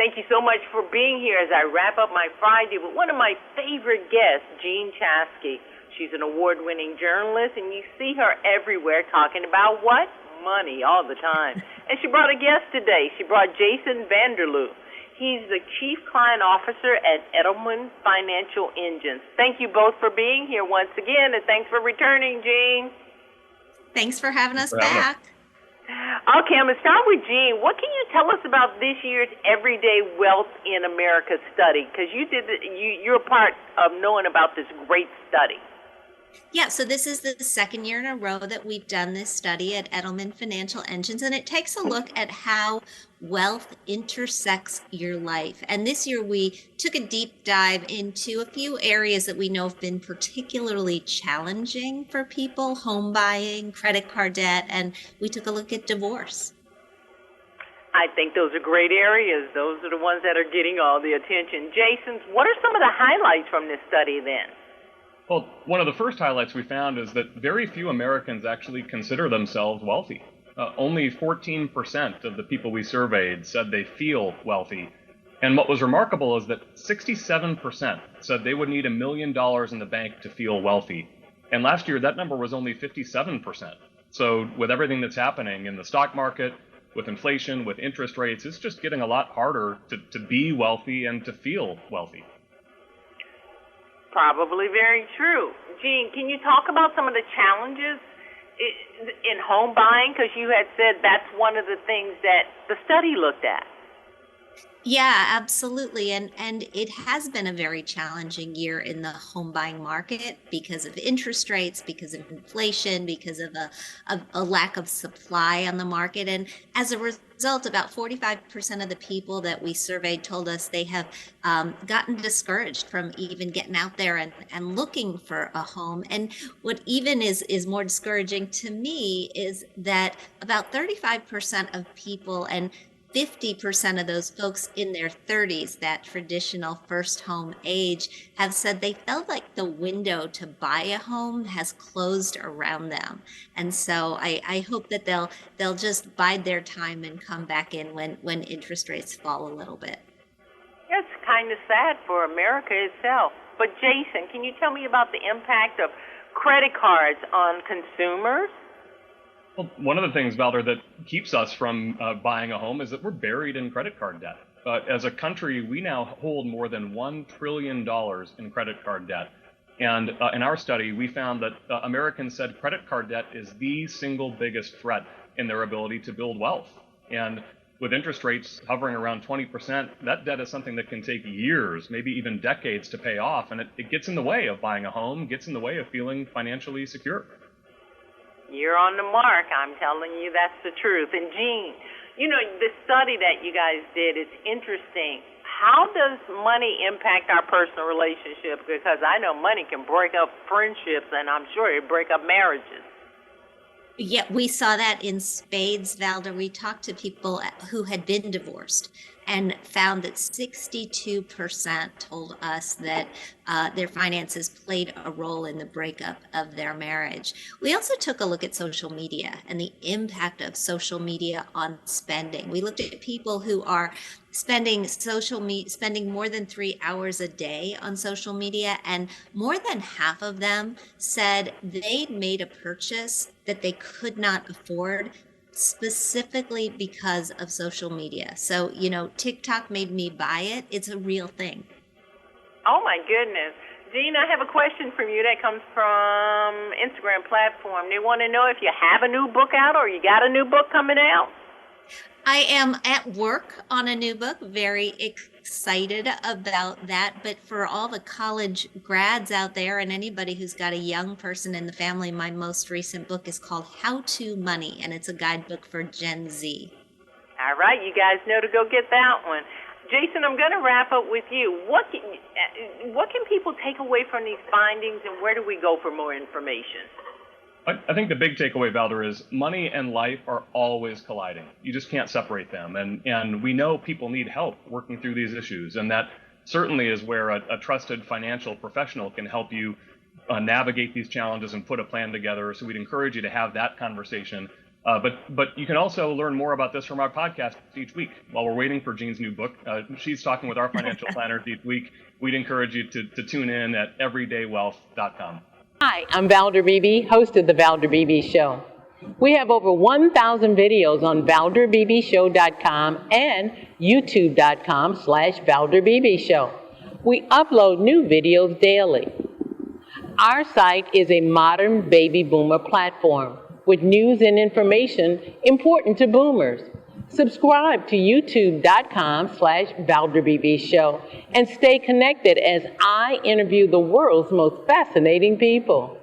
Thank you so much for being here as I wrap up my Friday with one of my favorite guests, Jean Chaskey. She's an award-winning journalist, and you see her everywhere talking about what? Money all the time. And she brought a guest today. She brought Jason Vanderloo. He's the Chief Client Officer at Edelman Financial Engines. Thank you both for being here once again, and thanks for returning, Jean. Thanks for having us back. Okay, I'm going to start with Jean. What can you tell us about this year's Everyday Wealth in America study? Because you're a part of knowing about this great study. Yeah, so this is the second year in a row that we've done this study at Edelman Financial Engines, and it takes a look at how wealth intersects your life. And this year we took a deep dive into a few areas that we know have been particularly challenging for people: home buying, credit card debt, and we took a look at divorce. I think those are great areas. Those are the ones that are getting all the attention. Jason, what are some of the highlights from this study then? Well, one of the first highlights we found is that very few Americans actually consider themselves wealthy. Only 14% of the people we surveyed said they feel wealthy. And what was remarkable is that 67% said they would need $1 million in the bank to feel wealthy. And last year, that number was only 57%. So with everything that's happening in the stock market, with inflation, with interest rates, it's just getting a lot harder to be wealthy and to feel wealthy. Probably very true. Jean, can you talk about some of the challenges in home buying? Because you had said that's one of the things that the study looked at. Yeah, absolutely. And it has been a very challenging year in the home buying market because of interest rates, because of inflation, because of a lack of supply on the market. And as a result, about 45% of the people that we surveyed told us they have gotten discouraged from even getting out there and looking for a home. And what even is more discouraging to me is that about 35% of people, and 50% of those folks in their 30s, that traditional first home age, have said they felt like the window to buy a home has closed around them. And so I hope that they'll just bide their time and come back in when interest rates fall a little bit. It's kind of sad for America itself. But Jason, can you tell me about the impact of credit cards on consumers? Well, one of the things, Valder, that keeps us from buying a home is that we're buried in credit card debt. As a country, we now hold more than $1 trillion in credit card debt. And in our study, we found that Americans said credit card debt is the single biggest threat in their ability to build wealth. And with interest rates hovering around 20%, that debt is something that can take years, maybe even decades to pay off. And it gets in the way of buying a home, gets in the way of feeling financially secure. You're on the mark. I'm telling you, that's the truth. And Jean, you know, the study that you guys did, it's interesting. How does money impact our personal relationships? Because I know money can break up friendships, and I'm sure it break up marriages. Yeah, we saw that in spades, Valder. We talked to people who had been divorced and found that 62% told us that their finances played a role in the breakup of their marriage. We also took a look at social media and the impact of social media on spending. We looked at people who are spending more than 3 hours a day on social media, and more than half of them said they'd made a purchase that they could not afford specifically because of social media. So, you know, TikTok made me buy it. It's a real thing. Oh, my goodness. Jean, I have a question from you that comes from Instagram platform. They want to know if you have a new book out or you got a new book coming out. I am at work on a new book, very excited about that. But for all the college grads out there and anybody who's got a young person in the family, my most recent book is called How to Money, and it's a guidebook for Gen Z. All right, you guys know to go get that one. Jason, I'm going to wrap up with you. What can people take away from these findings, and where do we go for more information? I think the big takeaway, Valder, is money and life are always colliding. You just can't separate them. And we know people need help working through these issues. And that certainly is where a trusted financial professional can help you navigate these challenges and put a plan together. So we'd encourage you to have that conversation. But you can also learn more about this from our podcast each week. While we're waiting for Jean's new book, she's talking with our financial planners each week. We'd encourage you to tune in at everydaywealth.com. Hi, I'm Valder Beebe, host of The Valder Beebe Show. We have over 1,000 videos on ValderBeebeShow.com and YouTube.com/ValderBeebeShow. We upload new videos daily. Our site is a modern baby boomer platform with news and information important to boomers. Subscribe to YouTube.com/ValderBeebeShow and stay connected as I interview the world's most fascinating people.